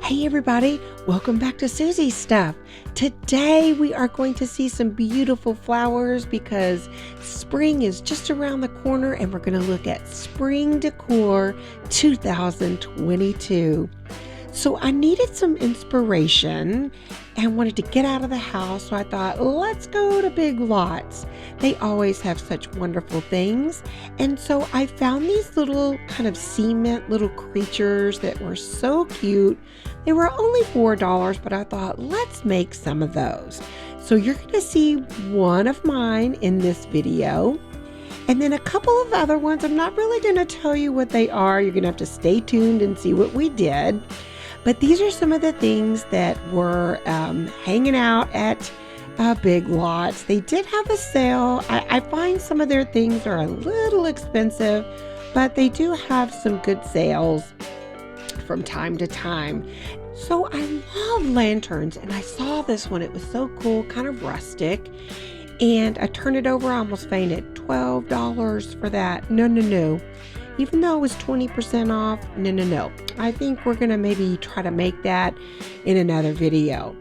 Hey everybody, welcome back to Soozie Stuff. Today we are going to see some beautiful flowers because spring is just around the corner and we're going to look at Spring Decor 2022. So I needed some inspiration and wanted to get out of the house, so I thought, let's go to Big Lots. They always have such wonderful things. And so I found these little kind of cement little creatures that were so cute. They were only $4, but I thought, let's make some of those. So you're going to see one of mine in this video. And then a couple of other ones. I'm not really going to tell you what they are. You're going to have to stay tuned and see what we did. But these are some of the things that were hanging out at Big Lots. They did have a sale. I find some of their things are a little expensive, but they do have some good sales from time to time. So I love lanterns, and I saw this one. It was so cool, kind of rustic. And I turned it over, I almost fainted. $12 for that. No. Even though it was 20% off, no. I think we're going to maybe try to make that in another video.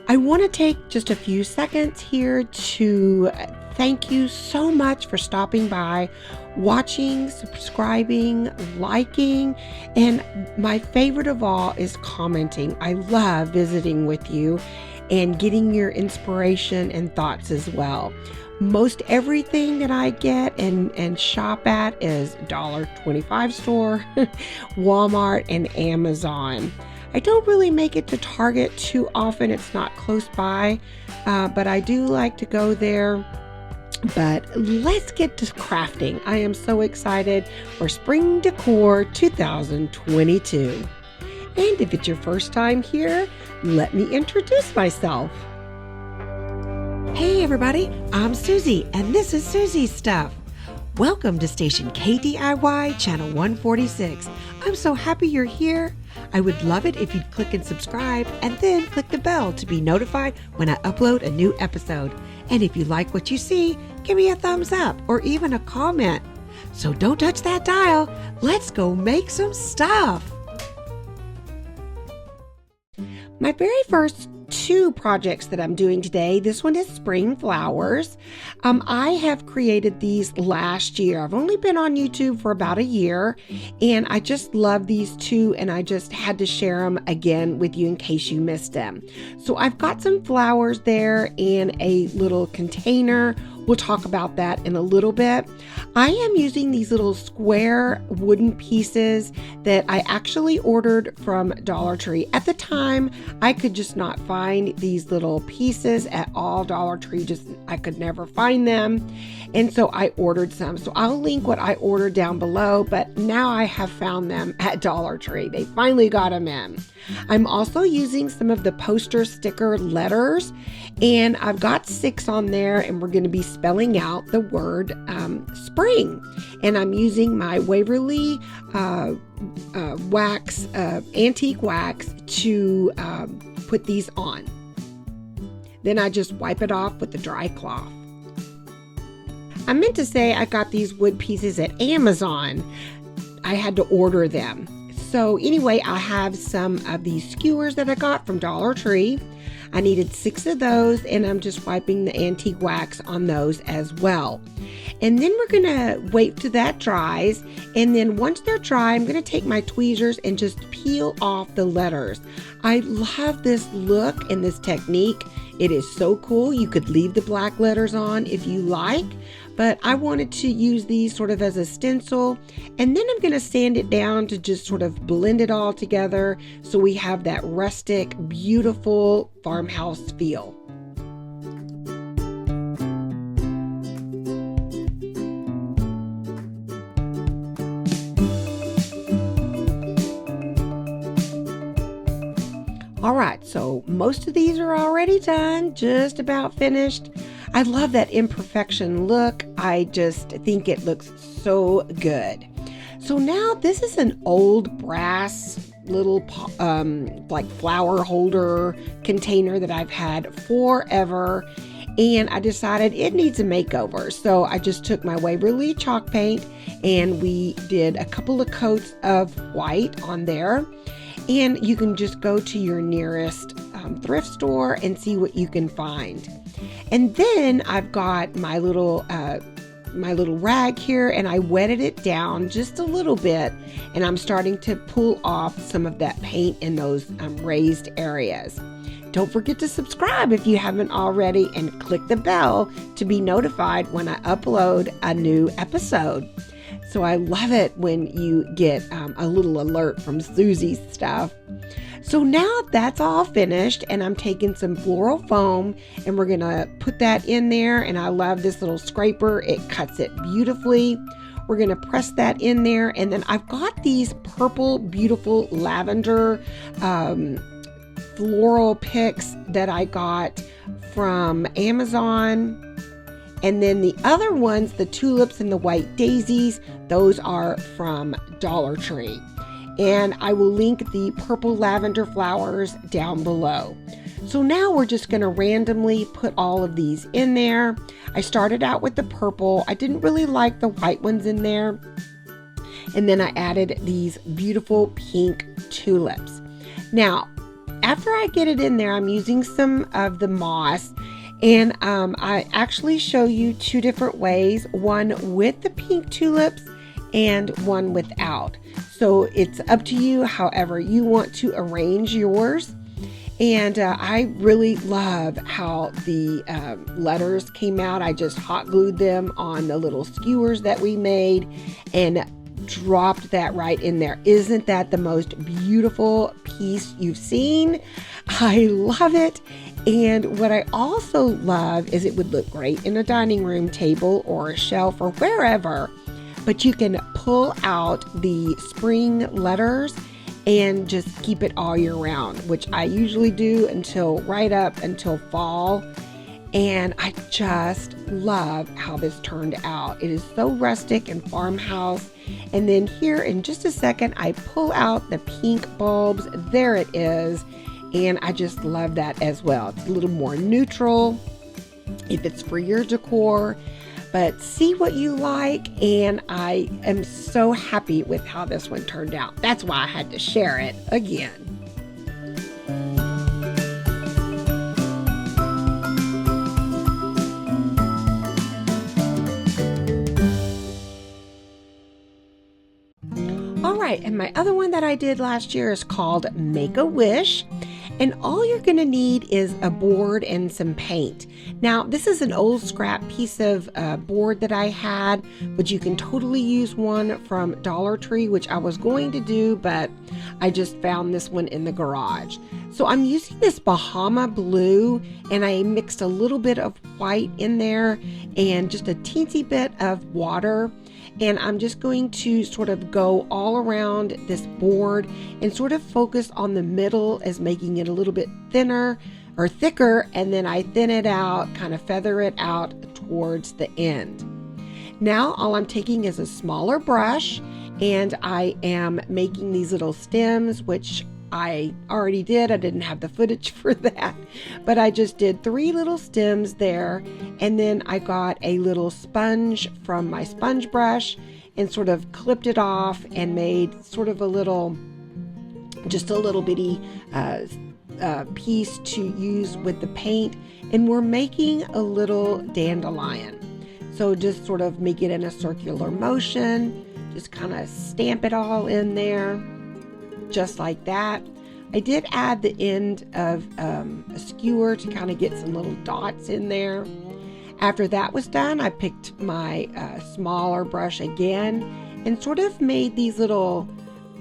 I want to take just a few seconds here to thank you so much for stopping by, watching, subscribing, liking, and my favorite of all is commenting. I love visiting with you and getting your inspiration and thoughts as well. Most everything that I get and shop at is $1.25 store, Walmart, and Amazon. I don't really make it to Target too often. It's not close by, but I do like to go there. But let's get to crafting. I am so excited for Spring Decor 2022. And if it's your first time here, let me introduce myself. Hey everybody, I'm Soozie and this is Soozie Stuff. Welcome to station KDIY Channel 146. I'm so happy you're here. I would love it if you'd click and subscribe and then click the bell to be notified when I upload a new episode. And if you like what you see, give me a thumbs up or even a comment. So don't touch that dial. Let's go make some stuff. My very first two projects that I'm doing today. This one is spring flowers. I have created these last year. I've only been on YouTube for about a year, and I just love these two, and I just had to share them again with you in case you missed them. So I've got some flowers there in a little container. We'll talk about that in a little bit. I am using these little square wooden pieces that I actually ordered from DollarTree. At the time, I could just not find these little pieces at all. DollarTree, I could never find them. And so I ordered some. So I'll link what I ordered down below, but now I have found them at DollarTree. They finally got them in. I'm also using some of the poster sticker letters, and I've got 6 on there, and we're going to be spelling out the word spring. And I'm using my Waverly wax, antique wax to put these on. Then I just wipe it off with the dry cloth. I meant to say I got these wood pieces at Amazon. I had to order them. So anyway, I have some of these skewers that I got from DollarTree. I needed 6 of those, and I'm just wiping the antique wax on those as well. And then we're gonna wait till that dries, and then once they're dry, I'm gonna take my tweezers and just peel off the letters. I love this look and this technique. It is so cool. You could leave the black letters on if you like, but I wanted to use these sort of as a stencil, and then I'm going to sand it down to just sort of blend it all together so we have that rustic, beautiful farmhouse feel. All right, so most of these are already done, just about finished. I love that imperfection look. I just think it looks so good. So now this is an old brass little like flower holder container that I've had forever, and I decided it needs a makeover. So I just took my Waverly chalk paint and we did a couple of coats of white on there. And you can just go to your nearest thrift store and see what you can find. And then I've got my little rag here, and I wetted it down just a little bit, and I'm starting to pull off some of that paint in those raised areas. Don't forget to subscribe if you haven't already, and click the bell to be notified when I upload a new episode. So I love it when you get a little alert from Soozie's stuff. So now that's all finished, and I'm taking some floral foam and we're gonna put that in there. And I love this little scraper. It cuts it beautifully. We're gonna press that in there. And then I've got these purple, beautiful lavender floral picks that I got from Amazon. And then the other ones, the tulips and the white daisies, those are from DollarTree. And I will link the purple lavender flowers down below. So now we're just going to randomly put all of these in there. I started out with the purple. I didn't really like the white ones in there. And then I added these beautiful pink tulips. Now, after I get it in there, I'm using some of the moss. And I actually show you two different ways, one with the pink tulips and one without. So it's up to you however you want to arrange yours. And I really love how the letters came out. I just hot glued them on the little skewers that we made and dropped that right in there. Isn't that the most beautiful piece you've seen? I love it. And what I also love is it would look great in a dining room table or a shelf or wherever, but you can pull out the spring letters and just keep it all year round, which I usually do right up until fall. And I just love how this turned out. It is so rustic and farmhouse. And then here in just a second, I pull out the pink bulbs. There it is. And I just love that as well. It's a little more neutral if it's for your decor, but see what you like. And I am so happy with how this one turned out. That's why I had to share it again. All right, and my other one that I did last year is called Make a Wish. And all you're going to need is a board and some paint. Now, this is an old scrap piece of board that I had, but you can totally use one from DollarTree, which I was going to do, but I just found this one in the garage. So I'm using this Bahama blue, and I mixed a little bit of white in there and just a teensy bit of water. And I'm just going to sort of go all around this board and sort of focus on the middle as making it a little bit thinner or thicker. And then I thin it out, kind of feather it out towards the end. Now all I'm taking is a smaller brush, and I am making these little stems, which I already did. I didn't have the footage for that, but I just did 3 little stems there. And then I got a little sponge from my sponge brush and sort of clipped it off and made sort of just a little bitty piece to use with the paint. And we're making a little dandelion. So just sort of make it in a circular motion, just kind of stamp it all in there. Just like that. I did add the end of a skewer to kind of get some little dots in there. After that was done, I picked my smaller brush again and sort of made these little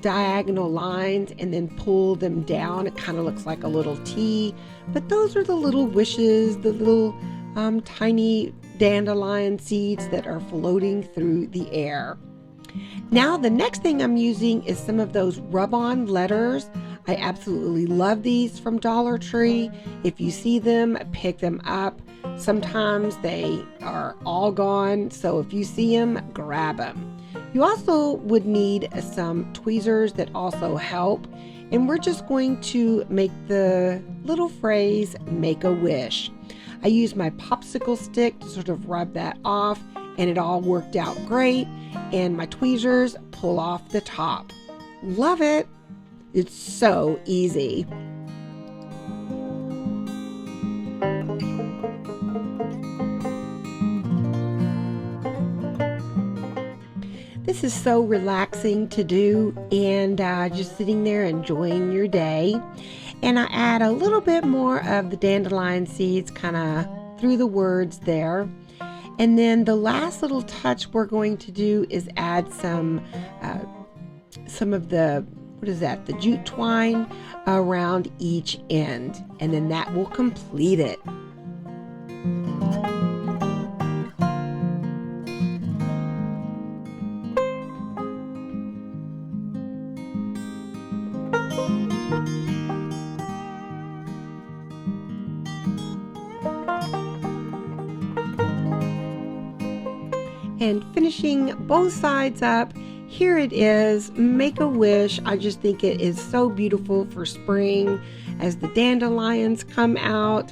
diagonal lines and then pull them down. It kind of looks like a little T, but those are the little wishes, the little tiny dandelion seeds that are floating through the air. Now the next thing I'm using is some of those rub-on letters. I absolutely love these from DollarTree. If you see them, pick them up. Sometimes they are all gone, so if you see them, grab them. You also would need some tweezers that also help, and we're just going to make the little phrase, make a wish. I used my popsicle stick to sort of rub that off, and it all worked out great. And my tweezers pull off the top. Love it. It's so easy. This is so relaxing to do, and just sitting there enjoying your day. And I add a little bit more of the dandelion seeds kind of through the words there. And then the last little touch we're going to do is add some of the, what is that, the jute twine around each end. And then that will complete it. And finishing both sides up, here it is, Make a Wish. I just think it is so beautiful for spring as the dandelions come out.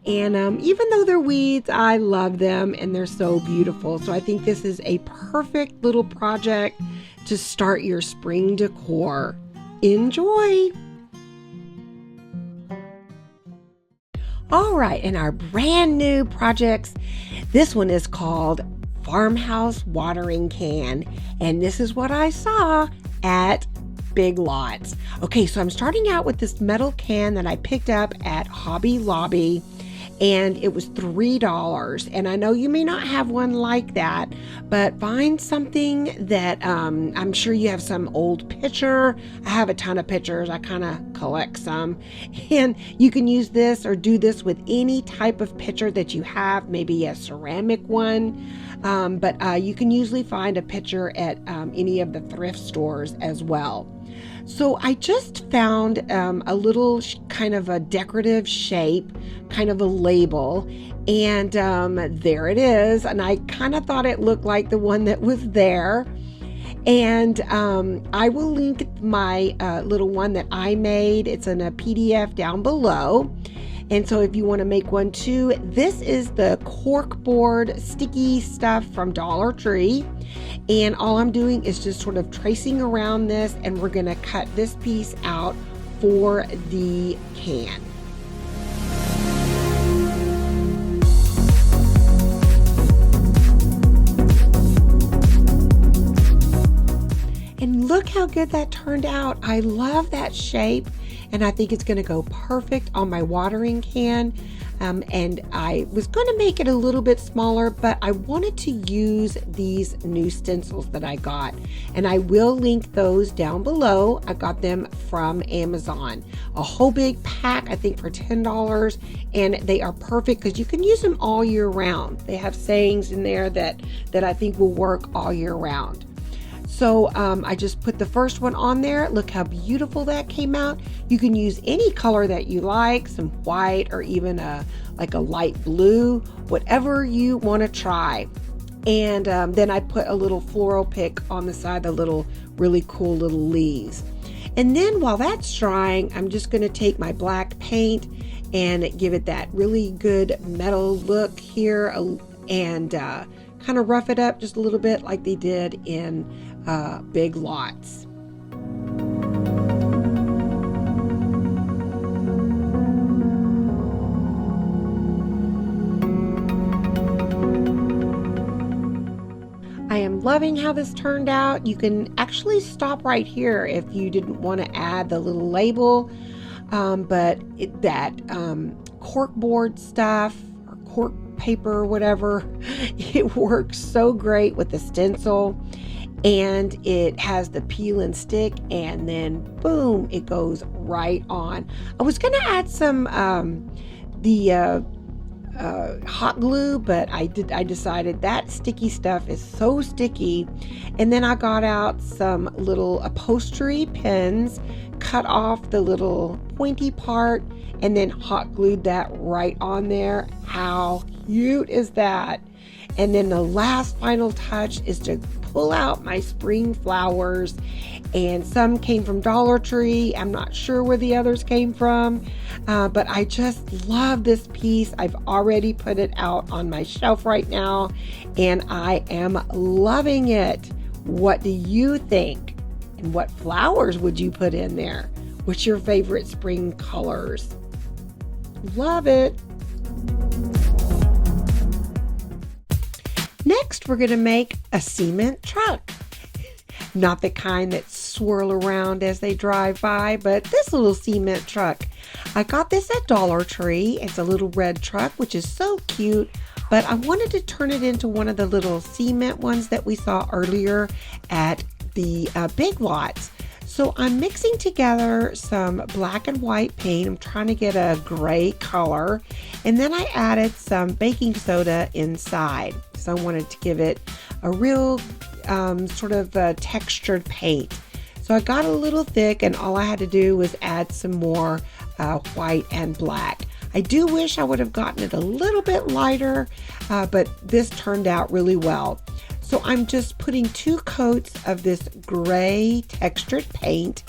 And even though they're weeds, I love them and they're so beautiful. So I think this is a perfect little project to start your spring decor. Enjoy! All right, and our brand new projects, this one is called Farmhouse Watering Can, and this is what I saw at Big Lots. Okay, so I'm starting out with this metal can that I picked up at Hobby Lobby, and it was $3. And I know you may not have one like that, but find something that I'm sure you have some old picture. I have a ton of pictures. I kind of collect some, and you can use this or do this with any type of pitcher that you have, maybe a ceramic one. But you can usually find a pitcher at any of the thrift stores as well. So I just found a little kind of a decorative shape, kind of a label, and there it is. And I kind of thought it looked like the one that was there. And I will link my little one that I made. It's in a PDF down below. And so if you want to make one too, this is the corkboard sticky stuff from DollarTree. And all I'm doing is just sort of tracing around this, and we're going to cut this piece out for the can. And look how good that turned out. I love that shape, and I think it's going to go perfect on my watering can. And I was going to make it a little bit smaller, but I wanted to use these new stencils that I got, and I will link those down below. I got them from Amazon, a whole big pack, I think for $10, and they are perfect because you can use them all year round. They have sayings in there that I think will work all year round. So I just put the first one on there. Look how beautiful that came out. You can use any color that you like, some white or even like a light blue, whatever you want to try. And then I put a little floral pick on the side, the little really cool little leaves. And then while that's drying, I'm just going to take my black paint and give it that really good metal look here, and kind of rough it up just a little bit like they did in Big Lots. I am loving how this turned out. You can actually stop right here if you didn't want to add the little label, but that corkboard stuff or cork paper or whatever, it works so great with the stencil, and it has the peel and stick, and then boom, it goes right on. I was going to add some hot glue, but I decided that sticky stuff is so sticky. And then I got out some little upholstery pins, cut off the little pointy part, and then hot glued that right on there. How cute is that? And then the last final touch is to pull out my spring flowers, and some came from DollarTree. I'm not sure where the others came from, but I just love this piece. I've already put it out on my shelf right now, and I am loving it. What do you think? And what flowers would you put in there? What's your favorite spring colors? Love it. Next, we're going to make a cement truck. Not the kind that swirl around as they drive by, but this little cement truck. I got this at DollarTree. It's a little red truck, which is so cute, but I wanted to turn it into one of the little cement ones that we saw earlier at the Big Lots. So I'm mixing together some black and white paint. I'm trying to get a gray color. And then I added some baking soda inside. So I wanted to give it a real sort of textured paint. So I got a little thick, and all I had to do was add some more white and black. I do wish I would have gotten it a little bit lighter, but this turned out really well. So I'm just putting 2 coats of this gray textured paint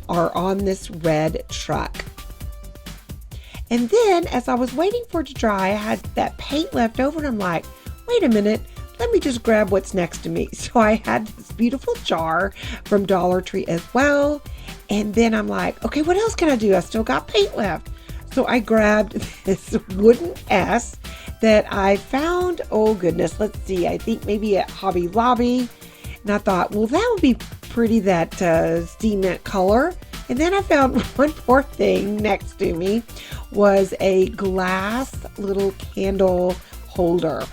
on this red truck. And then as I was waiting for it to dry, I had that paint left over, and I'm like, wait a minute, let me just grab what's next to me. So I had this beautiful jar from DollarTree as well. And then I'm like, okay, what else can I do? I still got paint left. So I grabbed this wooden S that I found, oh goodness, let's see, I think maybe at Hobby Lobby. And I thought, well, that would be pretty, that cement color. And then I found one more thing next to me was a glass little candle holder,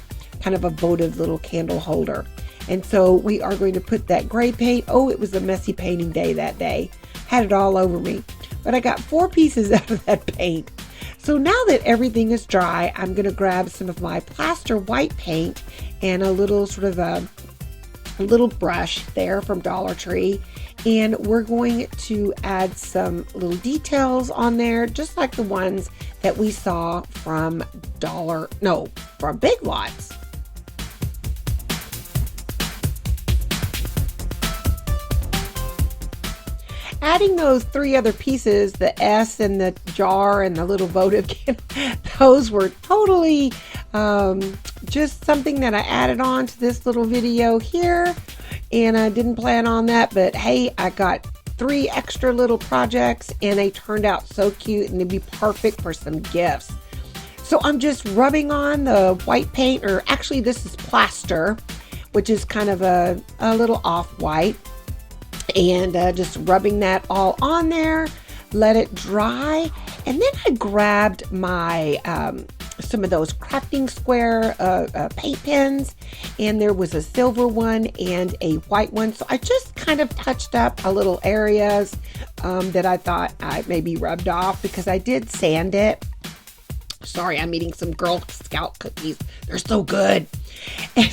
kind of a votive little candle holder. And so we are going to put that gray paint. Oh, it was a messy painting day that day. Had it all over me. But I got 4 pieces out of that paint. So now that everything is dry, I'm going to grab some of my plaster white paint and a little sort of a little brush there from DollarTree. And we're going to add some little details on there, just like the ones that we saw from from Big Lots. Adding those 3 other pieces, the S and the jar and the little votive candle, those were totally just something that I added on to this little video here. And I didn't plan on that, but hey, I got 3 extra little projects and they turned out so cute, and they'd be perfect for some gifts. So I'm just rubbing on the white paint, or actually this is plaster, which is kind of a little off-white. And just rubbing that all on there, let it dry. And then I grabbed my some of those crafting square paint pens, and there was a silver one and a white one. So I just kind of touched up a little areas that I thought I maybe rubbed off, because I did sand it. Sorry, I'm eating some Girl Scout cookies. They're so good. And,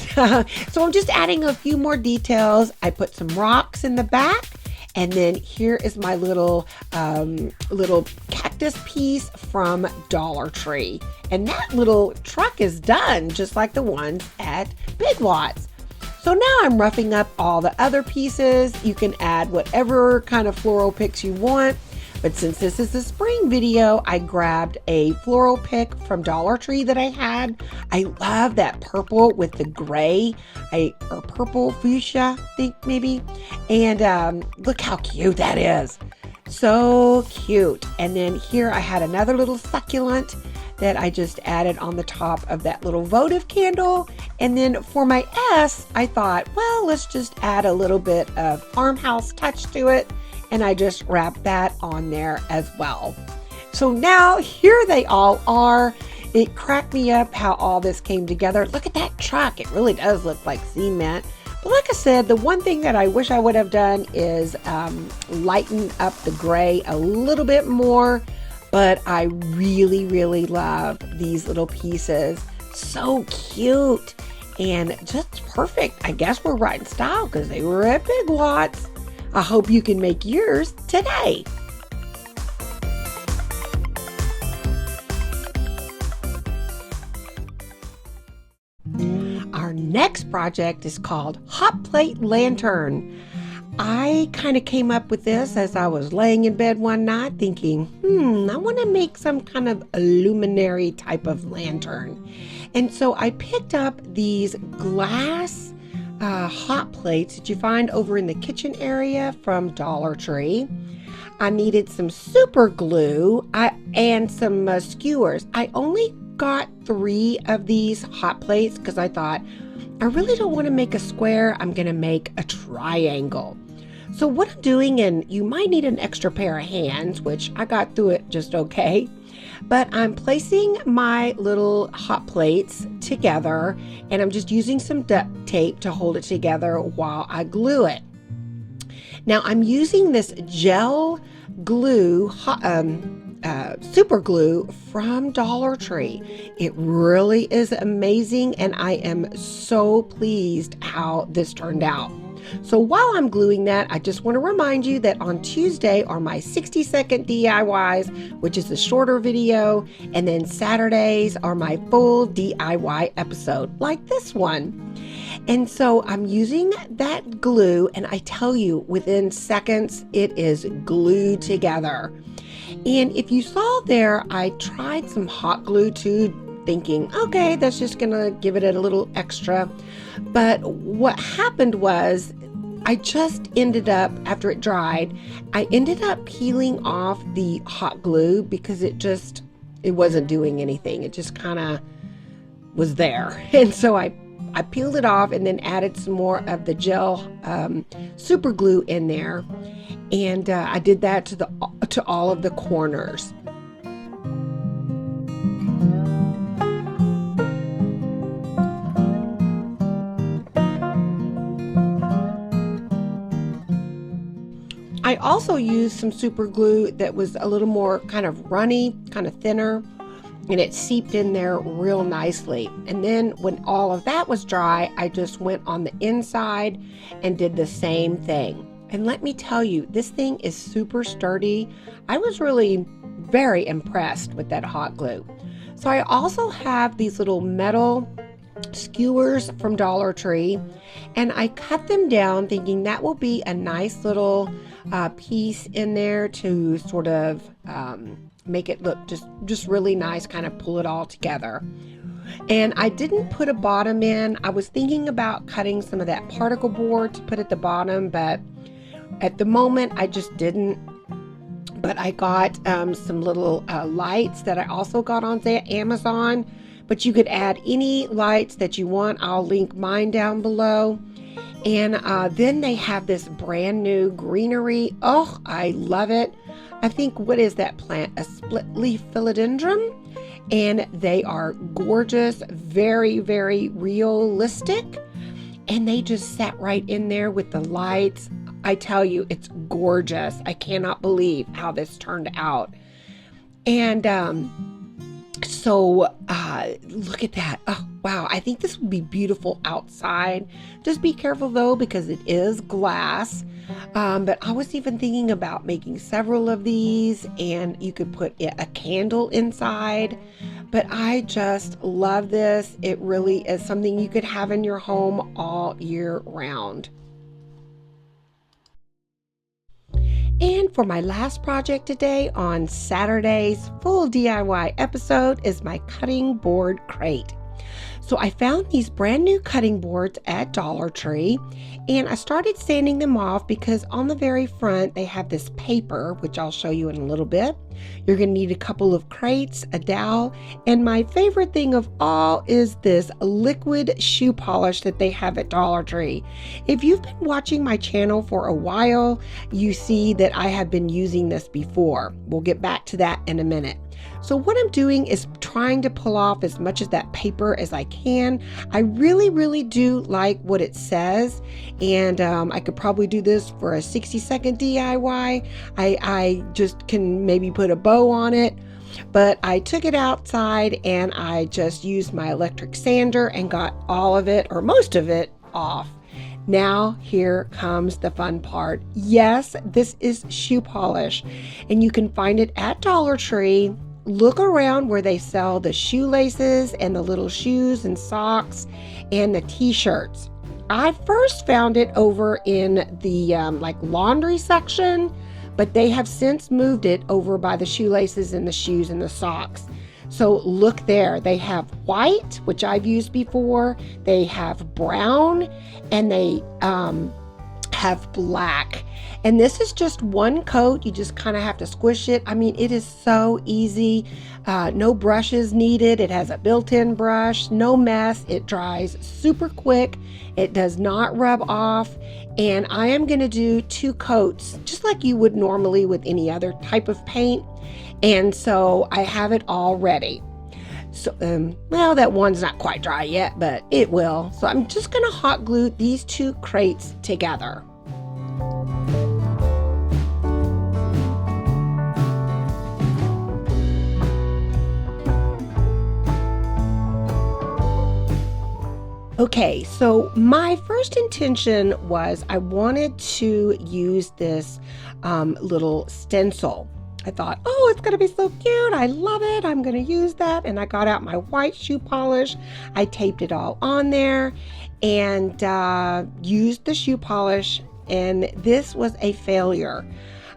so I'm just adding a few more details. I put some rocks in the back. And then here is my little cactus piece from DollarTree. And that little truck is done, just like the ones at Big Lots. So now I'm roughing up all the other pieces. You can add whatever kind of floral picks you want. But since this is a spring video, I grabbed a floral pick from DollarTree that I had. I love that purple with the gray, or purple fuchsia, I think maybe. And look how cute that is. So cute. And then here I had another little succulent that I just added on the top of that little votive candle. And then for my S, I thought, well, let's just add a little bit of farmhouse touch to it. And I just wrapped that on there as well. So now here they all are. It cracked me up how all this came together. Look at that truck. It really does look like cement. But like I said, the one thing that I wish I would have done is lighten up the gray a little bit more. But I really, really love these little pieces. So cute and just perfect. I guess we're right in style because they were at Big Lots. I hope you can make yours today. Our next project is called Hot Plate Lantern. I kind of came up with this as I was laying in bed one night thinking, I want to make some kind of a luminary type of lantern. And so I picked up these glass hot plates that you find over in the kitchen area from DollarTree. I needed some super glue and some skewers. I only got 3 of these hot plates because I thought, I really don't want to make a square. I'm going to make a triangle. So what I'm doing, and you might need an extra pair of hands, which I got through it just okay, but I'm placing my little hot plates together, and I'm just using some duct tape to hold it together while I glue it. Now I'm using this gel glue, super glue from DollarTree. It really is amazing, and I am so pleased how this turned out. So while I'm gluing that, I just want to remind you that on Tuesday are my 60-second DIYs, which is a shorter video, and then Saturdays are my full DIY episode, like this one. And so I'm using that glue, and I tell you, within seconds, it is glued together. And if you saw there, I tried some hot glue too, thinking, okay, that's just gonna give it a little extra. But what happened was, I just ended up, after it dried, I ended up peeling off the hot glue because it wasn't doing anything. It just kind of was there. And so I peeled it off and then added some more of the gel super glue in there. And I did that to all of the corners. I also used some super glue that was a little more kind of runny, kind of thinner, and it seeped in there real nicely. And then when all of that was dry, I just went on the inside and did the same thing. And let me tell you, this thing is super sturdy. I was really very impressed with that hot glue. So I also have these little metal skewers from DollarTree, and I cut them down thinking that will be a nice little piece in there to sort of make it look just really nice, kind of pull it all together. And I didn't put a bottom in. I was thinking about cutting some of that particle board to put at the bottom, but at the moment I just didn't. But I got some little lights that I also got on Amazon, but you could add any lights that you want. I'll link mine down below. And then they have this brand new greenery. Oh, I love it. I think, what is that plant? A split leaf philodendron. And they are gorgeous, very, very realistic. And they just sat right in there with the lights. I tell you, it's gorgeous. I cannot believe how this turned out. And so look at that. Oh, wow. I think this would be beautiful outside. Just be careful though, because it is glass. But I was even thinking about making several of these, and you could put a candle inside. But I just love this. It really is something you could have in your home all year round. And for my last project today on Saturday's full DIY episode is my cutting board crate. So I found these brand new cutting boards at DollarTree, and I started sanding them off because on the very front they have this paper, which I'll show you in a little bit. You're going to need a couple of crates, a dowel, and my favorite thing of all is this liquid shoe polish that they have at DollarTree. If you've been watching my channel for a while, you see that I have been using this before. We'll get back to that in a minute. So what I'm doing is trying to pull off as much of that paper as I can. I really, really do like what it says, and I could probably do this for a 60-second DIY. I just can maybe put a bow on it, but I took it outside and I just used my electric sander and got all of it, or most of it, off. Now here comes the fun part. Yes, this is shoe polish, and you can find it at DollarTree. Look around where they sell the shoelaces and the little shoes and socks and the t-shirts. I first found it over in the like laundry section, but they have since moved it over by the shoelaces and the shoes and the socks. So look there, they have white, which I've used before. They have brown, and they have black. And this is just one coat. You just kind of have to squish it. I mean, it is so easy. No brushes needed. It has a built-in brush, no mess. It dries super quick. It does not rub off. And I am going to do 2 coats, just like you would normally with any other type of paint. And so I have it all ready. So, well, that one's not quite dry yet, but it will. So I'm just going to hot glue these 2 crates together. Okay, so my first intention was I wanted to use this little stencil. I thought, oh, it's going to be so cute. I love it. I'm going to use that. And I got out my white shoe polish. I taped it all on there and used the shoe polish. And this was a failure.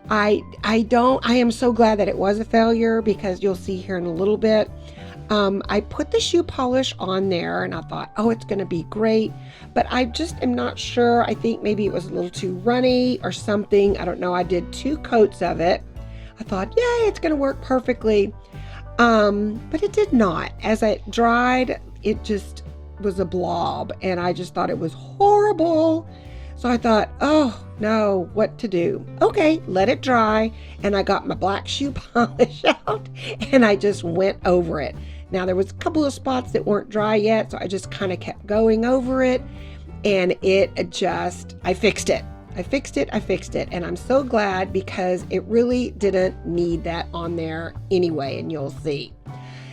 I am so glad that it was a failure, because you'll see here in a little bit. I put the shoe polish on there and I thought, oh, it's going to be great, but I just am not sure. I think maybe it was a little too runny or something. I don't know. I did 2 coats of it. I thought, yay, it's going to work perfectly. But it did not. As it dried, it just was a blob, and I just thought it was horrible. So I thought, oh no, what to do? Okay, let it dry. And I got my black shoe polish out and I just went over it. Now there was a couple of spots that weren't dry yet, so I just kind of kept going over it, and I fixed it. I fixed it, and I'm so glad, because it really didn't need that on there anyway, and you'll see.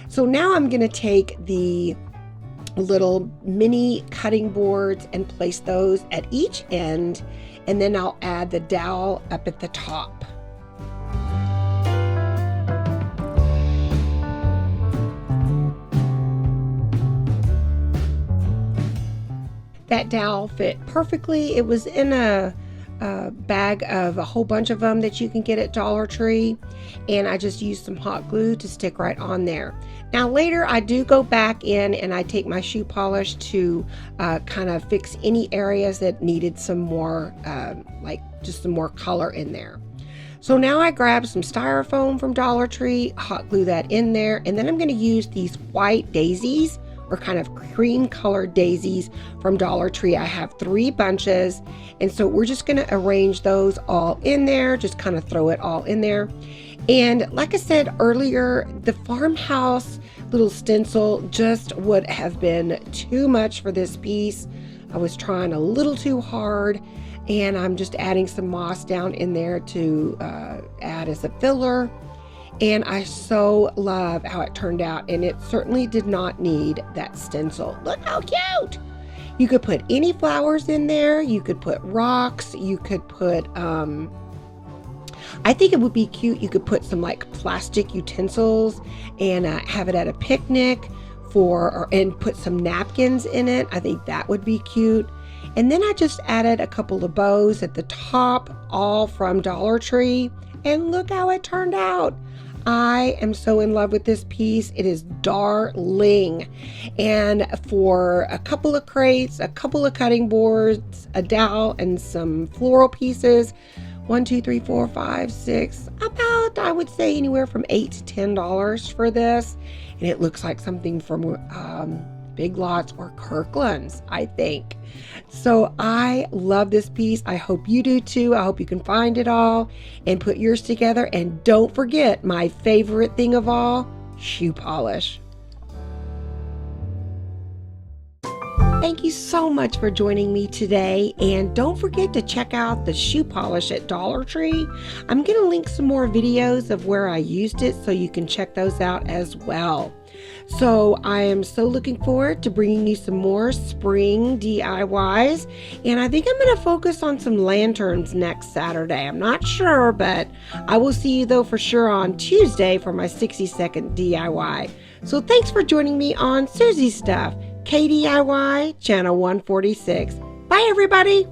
So now I'm going to take the little mini cutting boards and place those at each end, and then I'll add the dowel up at the top. That dowel fit perfectly. It was in a bag of a whole bunch of them that you can get at DollarTree, and I just used some hot glue to stick right on there. Now later I do go back in and I take my shoe polish to kind of fix any areas that needed some more, like just some more color in there. So now I grabbed some styrofoam from DollarTree, hot glue that in there, and then I'm going to use these white daisies, or kind of cream colored daisies from DollarTree. I have 3 bunches, and so we're just going to arrange those all in there, just kind of throw it all in there. And like I said earlier, the farmhouse little stencil just would have been too much for this piece. I was trying a little too hard, and I'm just adding some moss down in there to add as a filler. And I so love how it turned out, and it certainly did not need that stencil. Look how cute! You could put any flowers in there. You could put rocks. You could put, I think it would be cute. You could put some like plastic utensils and have it at a picnic and put some napkins in it. I think that would be cute. And then I just added a couple of bows at the top, all from DollarTree. And look how it turned out. I am so in love with this piece. It is darling. And for a couple of crates, a couple of cutting boards, a dowel, and some floral pieces, 1, 2, 3, 4, 5, 6, about, I would say anywhere from $8 to $10 for this. And it looks like something from Big Lots or Kirkland's, I think. So I love this piece. I hope you do too. I hope you can find it all and put yours together. And don't forget my favorite thing of all, shoe polish. Thank you so much for joining me today, and don't forget to check out the shoe polish at DollarTree. I'm going to link some more videos of where I used it so you can check those out as well. So I am so looking forward to bringing you some more spring DIYs, and I think I'm going to focus on some lanterns next Saturday. I'm not sure, but I will see you though for sure on Tuesday for my 60-second DIY. So thanks for joining me on Soozie Stuff, KDIY Channel 146. Bye everybody!